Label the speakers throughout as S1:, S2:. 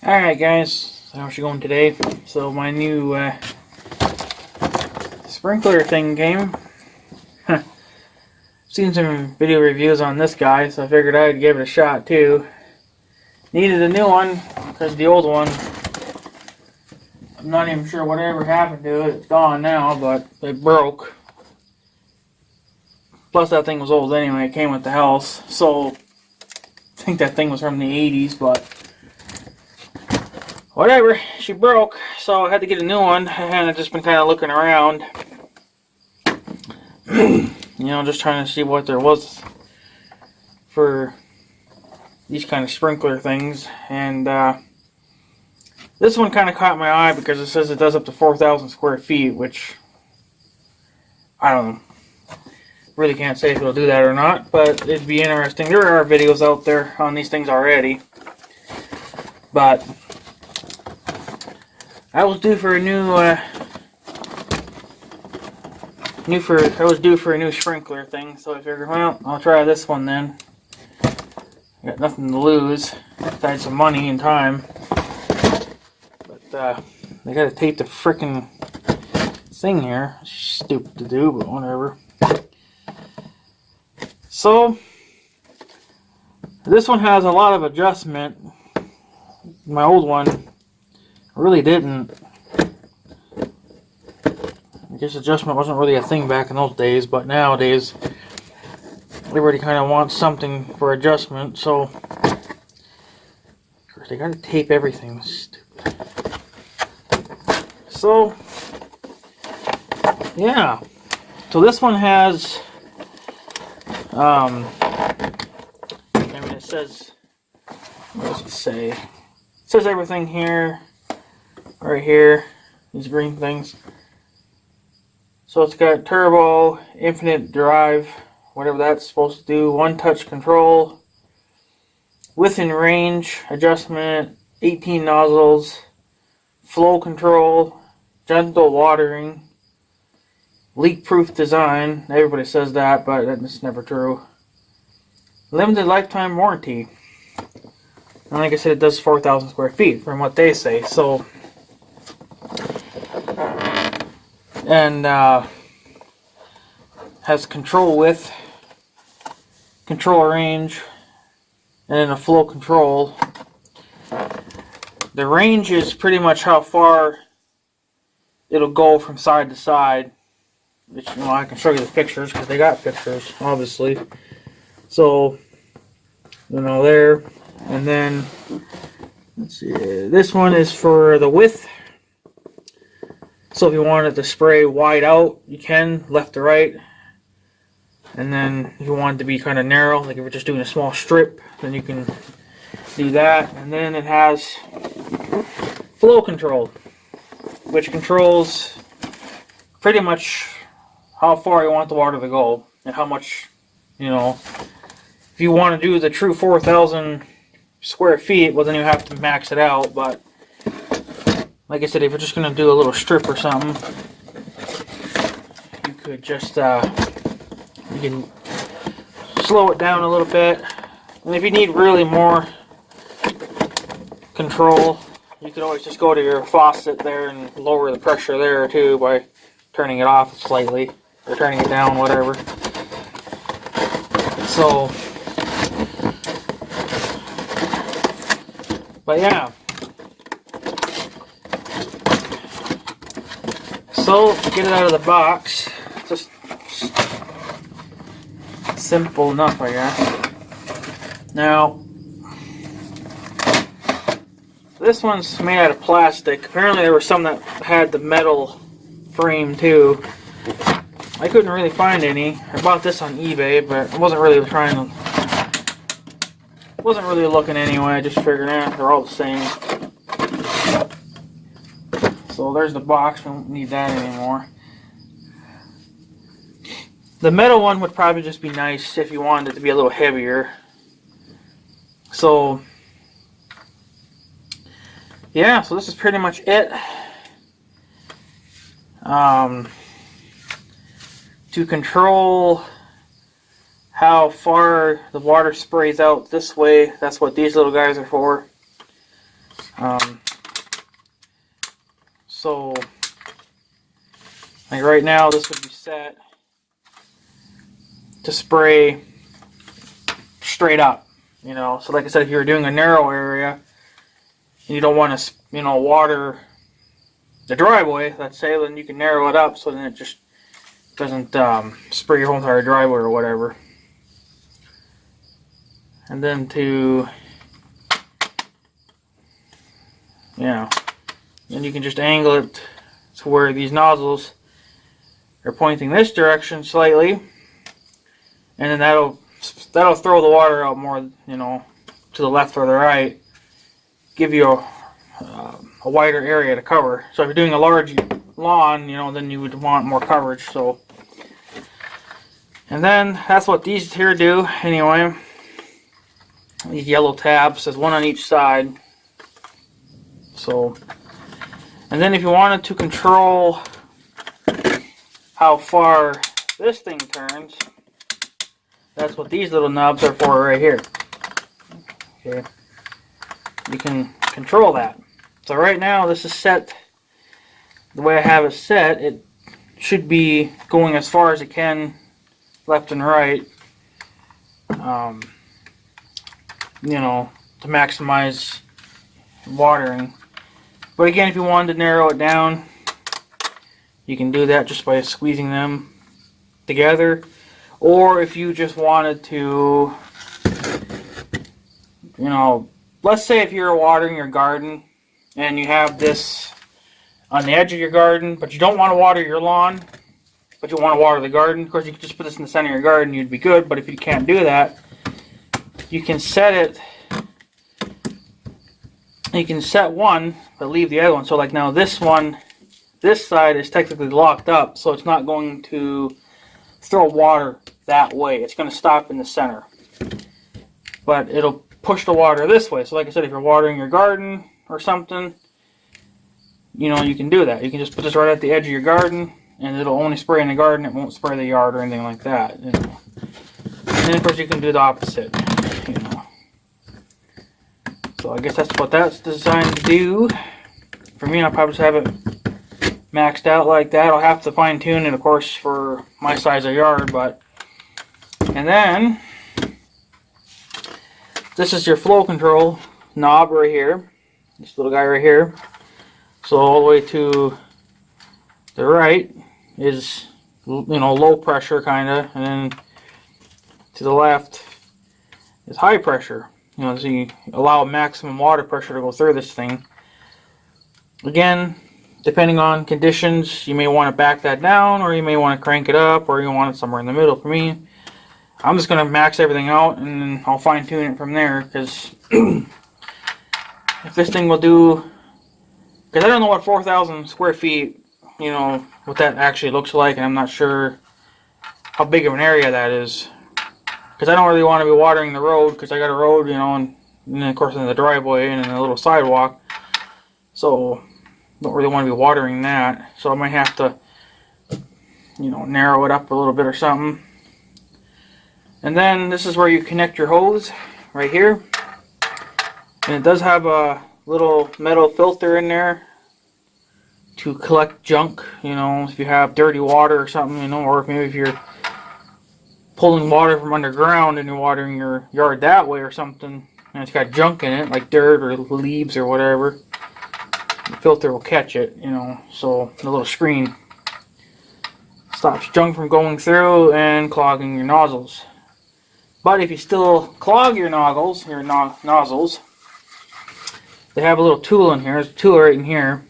S1: Alright guys, how's it going today? So my new sprinkler thing came. Seen some video reviews on this guy, so I figured I'd give it a shot too. Needed a new one, because the old one, I'm not even sure whatever happened to it. It's gone now, but it broke. Plus that thing was old anyway, it came with the house. So, I think that thing was from the 80s, but whatever, she broke, so I had to get a new one, and I've just been kind of looking around. You know, just trying to see what there was for these kind of sprinkler things. And this one kind of caught my eye because it says it does up to 4,000 square feet, which I don't know. Really can't say if it'll do that or not, but it'd be interesting. There are videos out there on these things already, but I was due for a new sprinkler thing, so I figured, well, I'll try this one then. Got nothing to lose besides some money and time. But they gotta tape the frickin' thing here. It's stupid to do, but whatever. So this one has a lot of adjustment. My old one really didn't. I guess adjustment wasn't really a thing back in those days, but nowadays everybody kind of wants something for adjustment, so of course they gotta tape everything. Stupid. So yeah, so this one has I mean, it says, what does it say? It says everything here, right here, these green things. So it's got turbo, infinite drive, whatever that's supposed to do, one-touch control, width and range adjustment, 18 nozzles, flow control, gentle watering, leak-proof design. Everybody says that, but that's never true. Limited lifetime warranty. And like I said, it does 4,000 square feet from what they say. So, and has control width, control range, and then a flow control. The range is pretty much how far it'll go from side to side. Which, you know, I can show you the pictures because they got pictures, obviously. So, you know, there. And then, let's see, this one is for the width. So if you wanted to spray wide out, you can, left to right. And then if you want it to be kind of narrow, like if you're just doing a small strip, then you can do that. And then it has flow control, which controls pretty much how far you want the water to go and how much, you know, if you want to do the true 4,000 square feet, well then you have to max it out. But like I said, if you're just going to do a little strip or something, you could just you can slow it down a little bit. And if you need really more control, you could always just go to your faucet there and lower the pressure there too by turning it off slightly or turning it down, whatever. So, but yeah. So, to get it out of the box, just simple enough, I guess. Now, this one's made out of plastic. Apparently there were some that had the metal frame too. I couldn't really find any. I bought this on eBay, but I wasn't really looking anyway. I just figured, they're all the same. So there's the box. We don't need that anymore. The metal one would probably just be nice if you wanted it to be a little heavier. So, yeah, so this is pretty much it. To control how far the water sprays out this way, that's what these little guys are for. So, like right now, this would be set to spray straight up. You know, so like I said, if you're doing a narrow area and you don't want to, you know, water the driveway, let's say, then you can narrow it up so then it just doesn't spray your whole entire driveway or whatever. And then to, then you can just angle it to where these nozzles are pointing this direction slightly, and then that'll throw the water out more, you know, to the left or the right, give you a wider area to cover. So if you're doing a large lawn, you know, then you would want more coverage. So, and then that's what these here do anyway. These yellow tabs, there's one on each side. So, and then if you wanted to control how far this thing turns, that's what these little knobs are for right here. Okay, you can control that. So right now this is set, the way I have it set, it should be going as far as it can left and right, you know, to maximize watering. But again, if you wanted to narrow it down, you can do that just by squeezing them together. Or if you just wanted to, you know, let's say if you're watering your garden and you have this on the edge of your garden, but you don't want to water your lawn, but you want to water the garden. Of course, you could just put this in the center of your garden, you'd be good. But if you can't do that, you can set it. You can set one, but leave the other one. So like now this one, this side is technically locked up, so it's not going to throw water that way. It's going to stop in the center. But it'll push the water this way. So like I said, if you're watering your garden or something, you know, you can do that. You can just put this right at the edge of your garden, and it'll only spray in the garden. It won't spray the yard or anything like that. You know. And then of course you can do the opposite. You know. So I guess that's what that's designed to do. For me, I'll probably just have it maxed out like that. I'll have to fine tune it, of course, for my size of yard. But and then this is your flow control knob right here. This little guy right here. So all the way to the right is, you know, low pressure kind of, and then to the left is high pressure. You know, so you allow maximum water pressure to go through this thing. Again, depending on conditions, you may want to back that down, or you may want to crank it up, or you want it somewhere in the middle. For me, I'm just going to max everything out, and then I'll fine tune it from there, because if this thing will do, because I don't know what 4,000 square feet, you know, what that actually looks like, and I'm not sure how big of an area that is. Because I don't really want to be watering the road, because I got a road, you know, and then of course in the driveway and in a little sidewalk. So, don't really want to be watering that. So I might have to, you know, narrow it up a little bit or something. And then this is where you connect your hose, right here. And it does have a little metal filter in there to collect junk, you know, if you have dirty water or something, you know, or maybe if you're pulling water from underground and you're watering your yard that way or something, and it's got junk in it, like dirt or leaves or whatever, the filter will catch it, you know, so the little screen stops junk from going through and clogging your nozzles. But if you still clog your nozzles, they have a little tool in here. There's a tool right in here.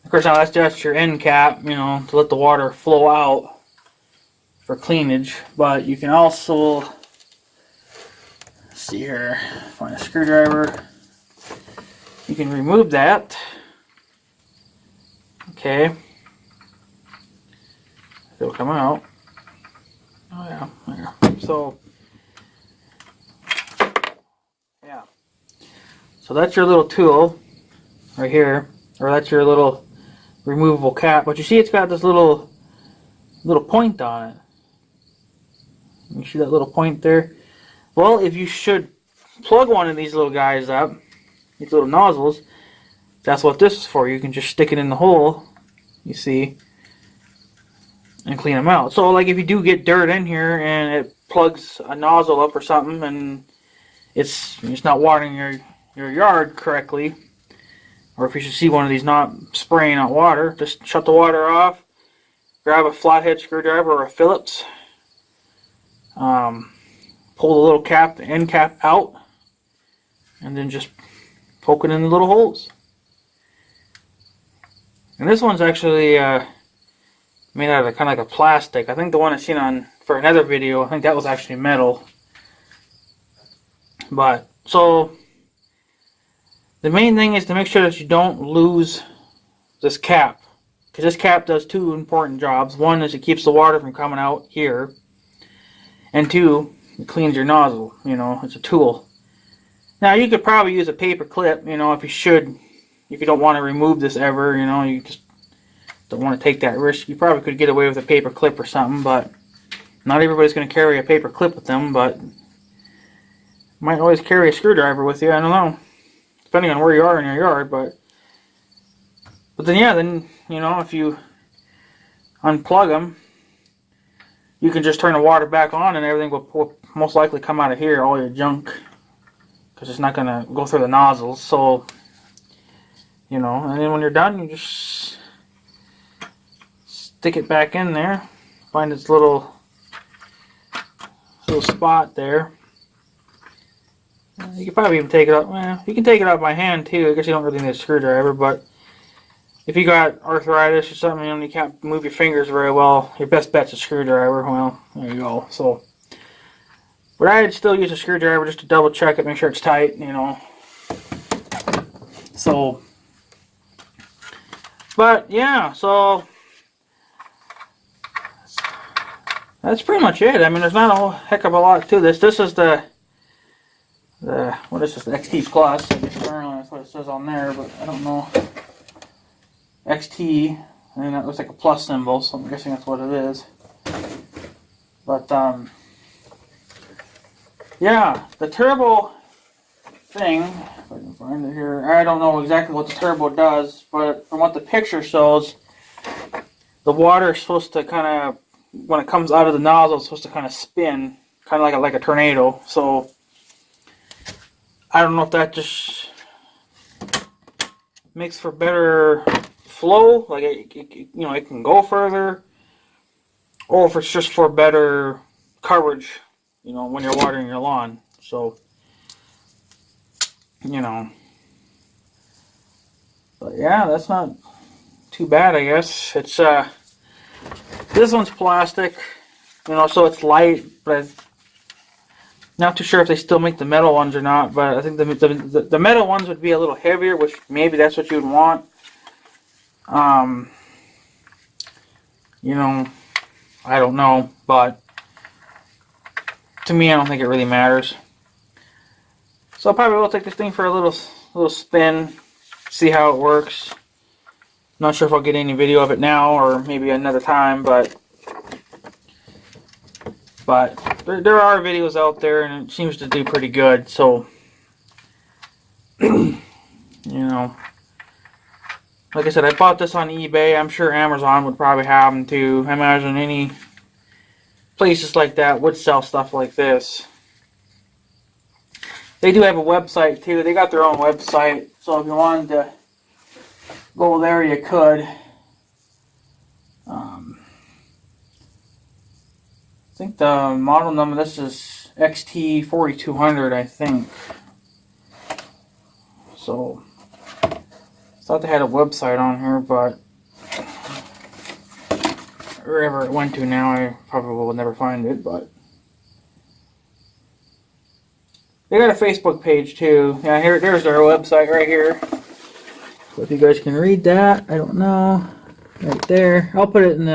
S1: Of course, now that's just your end cap, you know, to let the water flow out for cleanage. But you can also, let's see here, find a screwdriver. You can remove that. Okay. It'll come out. Oh yeah, there. So, yeah. So that's your little tool right here, or that's your little removable cap. But you see, it's got this little point on it. You see that little point there? Well, if you should plug one of these little guys up, these little nozzles. That's what this is for. You can just stick it in the hole, you see, and clean them out. So like if you do get dirt in here and it plugs a nozzle up or something and it's not watering your yard correctly, or if you should see one of these not spraying out water, just shut the water off, grab a flathead screwdriver or a Phillips, pull the little cap, the end cap out, and then just poke it in the little holes. And this one's actually made out of kind of like a plastic. I think the one I seen on for another video, I think that was actually metal. But so the main thing is to make sure that you don't lose this cap, because this cap does two important jobs. One is it keeps the water from coming out here, and two, it cleans your nozzle. You know, it's a tool. Now you could probably use a paper clip, you know, if you don't want to remove this ever, you know, you just don't want to take that risk. You probably could get away with a paper clip or something, but not everybody's going to carry a paper clip with them, but you might always carry a screwdriver with you, I don't know. Depending on where you are in your yard, but then yeah, then, you know, if you unplug them, you can just turn the water back on and everything will most likely come out of here, all your junk, because it's not going to go through the nozzles. So, you know, and then when you're done, you just stick it back in there, find its little spot there. You can probably even take it out. Well, you can take it out by hand too. I guess you don't really need a screwdriver, but if you got arthritis or something, and you can't move your fingers very well, your best bet's a screwdriver. Well, there you go. So, but I'd still use a screwdriver just to double check it, make sure it's tight, you know. So, but yeah, so that's pretty much it. I mean, there's not a whole heck of a lot to this. This is the what is this? The XT Plus. I guess apparently that's what it says on there, but I don't know. XT, and that looks like a plus symbol, so I'm guessing that's what it is. But yeah, the turbo thing, if I can find it here, I don't know exactly what the turbo does, but from what the picture shows, the water is supposed to kind of, when it comes out of the nozzle, it's supposed to kind of spin, kind of like a tornado. So I don't know if that just makes for better flow, like you know, it can go further, or if it's just for better coverage, you know, when you're watering your lawn. So, you know, but yeah, that's not too bad, I guess. It's this one's plastic, you know, so it's light, but I'm not too sure if they still make the metal ones or not. But I think the metal ones would be a little heavier, which maybe that's what you would want. You know, I don't know, but to me, I don't think it really matters. So I probably will take this thing for a little spin, see how it works. Not sure if I'll get any video of it now or maybe another time, but there are videos out there, and it seems to do pretty good. So, you know, like I said, I bought this on eBay. I'm sure Amazon would probably have them too. I imagine any places like that would sell stuff like this. They do have a website too. They got their own website, so if you wanted to go there, you could. I think the model number, this is XT4200, I think. So, I thought they had a website on here, but wherever it went to now, I probably will never find it, but they got a Facebook page too. Yeah, there's their website right here. So if you guys can read that, I don't know. Right there. I'll put it in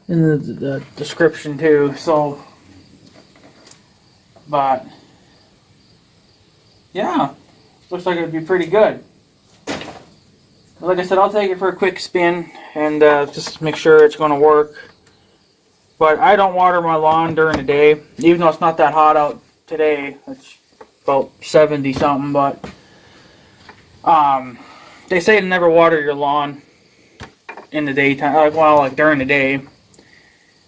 S1: the description too. So, but yeah, looks like it would be pretty good. Like I said, I'll take it for a quick spin and just make sure it's going to work. But I don't water my lawn during the day, even though it's not that hot out today. about 70 something, but they say to never water your lawn in the daytime, like during the day.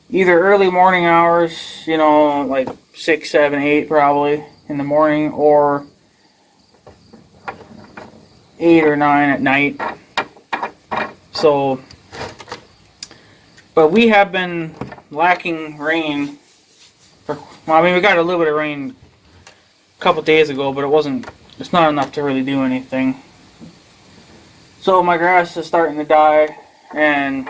S1: Either early morning hours, you know, like 6, 7, 8 probably in the morning, or 8 or 9 at night. So, but we have been lacking rain. Well, I mean, we got a little bit of rain a couple days ago, but it's not enough to really do anything. So my grass is starting to die, and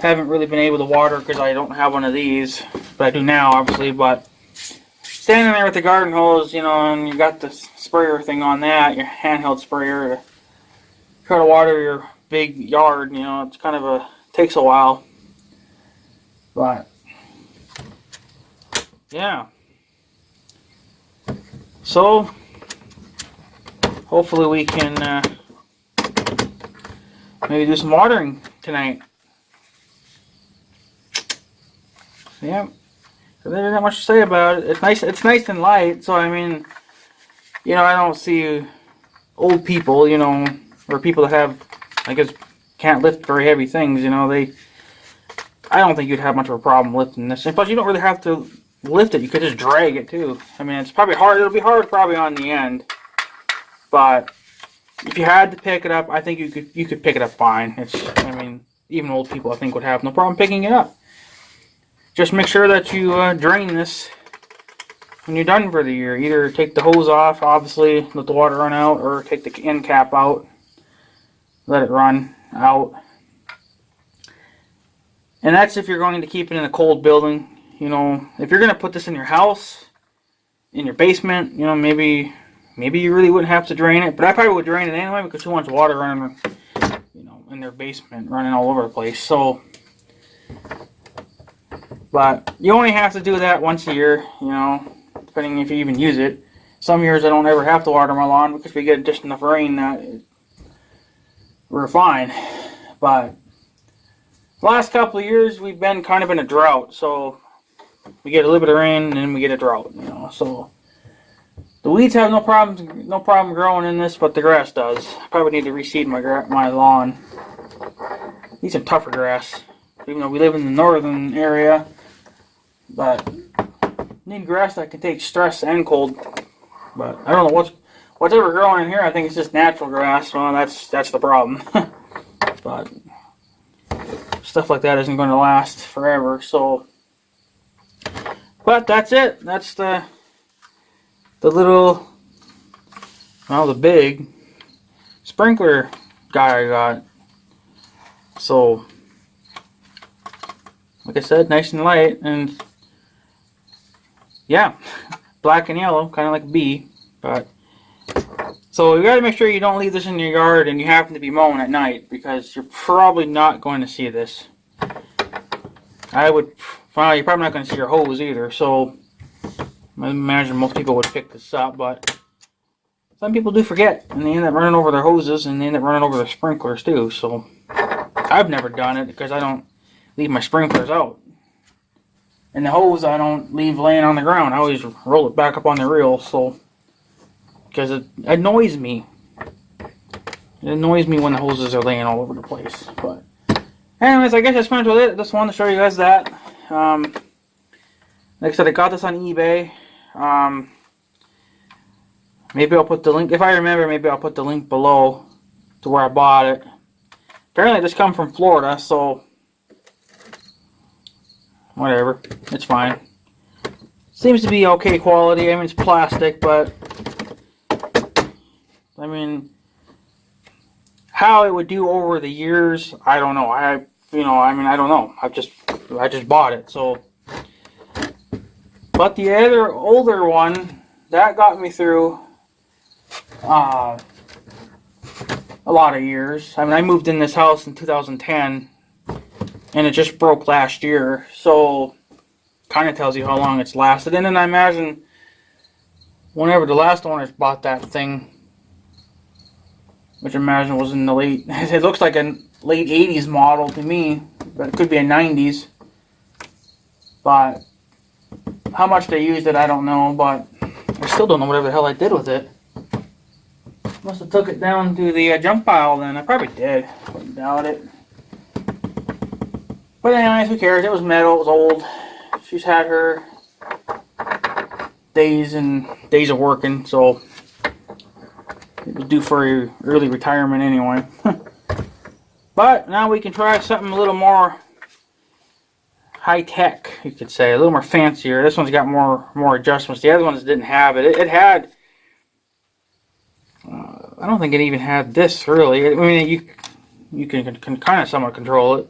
S1: haven't really been able to water because I don't have one of these, but I do now, obviously. But standing there with the garden hose, you know, and you got the sprayer thing on that, your handheld sprayer, to try to water your big yard, you know, it's kind of takes a while. But yeah, so hopefully we can maybe do some watering tonight. Yeah, there's not much to say about it. It's nice and light, so I mean, you know, I don't see old people, you know, or people that have, I guess, can't lift very heavy things, you know, I don't think you'd have much of a problem lifting this. And plus, you don't really have to lift it. You could just drag it, too. I mean, it's probably hard. It'll be hard probably on the end. But if you had to pick it up, I think you could pick it up fine. I mean, even old people, I think, would have no problem picking it up. Just make sure that you drain this when you're done for the year. Either take the hose off, obviously, let the water run out, or take the end cap out, let it run out. And that's if you're going to keep it in a cold building. You know, if you're going to put this in your house, in your basement, you know, maybe you really wouldn't have to drain it. But I probably would drain it anyway, because who wants water running, you know, in their basement, running all over the place. So, but you only have to do that once a year, you know, depending if you even use it. Some years I don't ever have to water my lawn because we get just enough rain that we're fine. But the last couple of years we've been kind of in a drought, so we get a little bit of rain and then we get a drought, you know. So the weeds have no problem growing in this, but the grass does. I probably need to reseed my lawn. Need some tougher grass, even though we live in the northern area. But need grass that can take stress and cold. But I don't know what's ever growing in here. I think it's just natural grass. Well, that's the problem. But stuff like that isn't going to last forever. So, but that's it. That's the little, well, the big sprinkler guy I got. So, like I said, nice and light, and yeah, black and yellow, kind of like a bee. But so you got to make sure you don't leave this in your yard and you happen to be mowing at night, because you're probably not going to see this. Well, you're probably not going to see your hose either. So I imagine most people would pick this up, but some people do forget, and they end up running over their hoses, and they end up running over their sprinklers too. So I've never done it because I don't leave my sprinklers out. And the hose I don't leave laying on the ground. I always roll it back up on the reel, so because it annoys me. It annoys me when the hoses are laying all over the place. But anyways, I guess that's pretty much it. Just wanted to show you guys that. Like I said, I got this on eBay. Maybe I'll put the link, if I remember, maybe I'll put the link below to where I bought it. Apparently this comes from Florida, so whatever, it's fine. Seems to be okay quality. I mean, it's plastic, but I mean, how it would do over the years, I don't know. I don't know. I just bought it, so. But the other older one, that got me through a lot of years. I mean, I moved in this house in 2010, and it just broke last year, so kind of tells you how long it's lasted. And then I imagine whenever the last owners bought that thing, which I imagine was in the late, it looks like a late 80s model to me, but it could be a 90s. But how much they used it, I don't know, but still don't know whatever the hell I did with it. Must have took it down to the junk pile then. I probably did. Wouldn't doubt it. But anyways, who cares? It was metal. It was old. She's had her days and days of working, so it was due for early retirement anyway. But now we can try something a little more high-tech, you could say, a little more fancier. This one's got more adjustments. The other ones didn't have it. It had, I don't think it even had this really. I mean, you can kind of somewhat control it,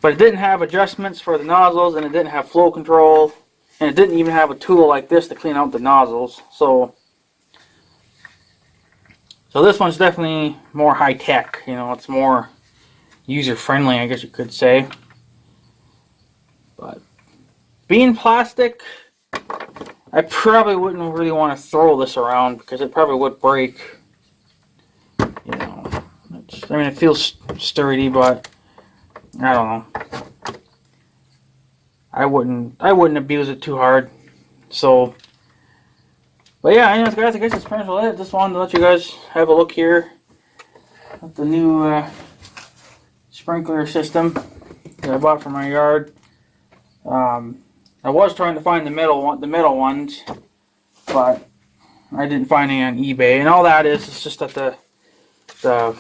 S1: but it didn't have adjustments for the nozzles, and it didn't have flow control, and it didn't even have a tool like this to clean out the nozzles. So this one's definitely more high-tech. You know, it's more user-friendly, I guess you could say. But being plastic, I probably wouldn't really want to throw this around because it probably would break. You know, I mean, it feels sturdy, but I don't know. I wouldn't abuse it too hard. So, but yeah, anyways, guys, I guess that's pretty much it. Just wanted to let you guys have a look here at the new sprinkler system that I bought for my yard. I was trying to find the middle ones, but I didn't find any on eBay. And all that is just that the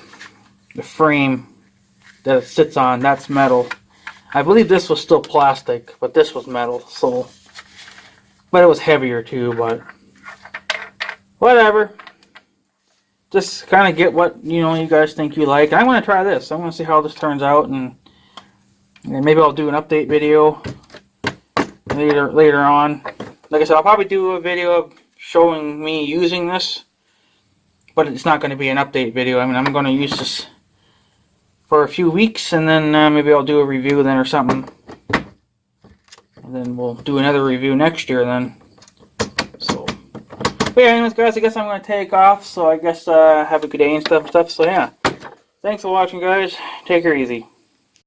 S1: frame that it sits on, that's metal. I believe this was still plastic, but this was metal. So, but it was heavier too. But whatever. Just kind of get what you guys think you like. And I'm going to try this. I'm going to see how this turns out, and maybe I'll do an update video later on. Like I said, I'll probably do a video of showing me using this, but it's not going to be an update video. I mean, I'm going to use this for a few weeks, and then maybe I'll do a review then or something, and then we'll do another review next year then. So, but yeah, anyways, guys, I guess I'm going to take off. So I guess have a good day and stuff. So yeah, thanks for watching, guys. Take her easy.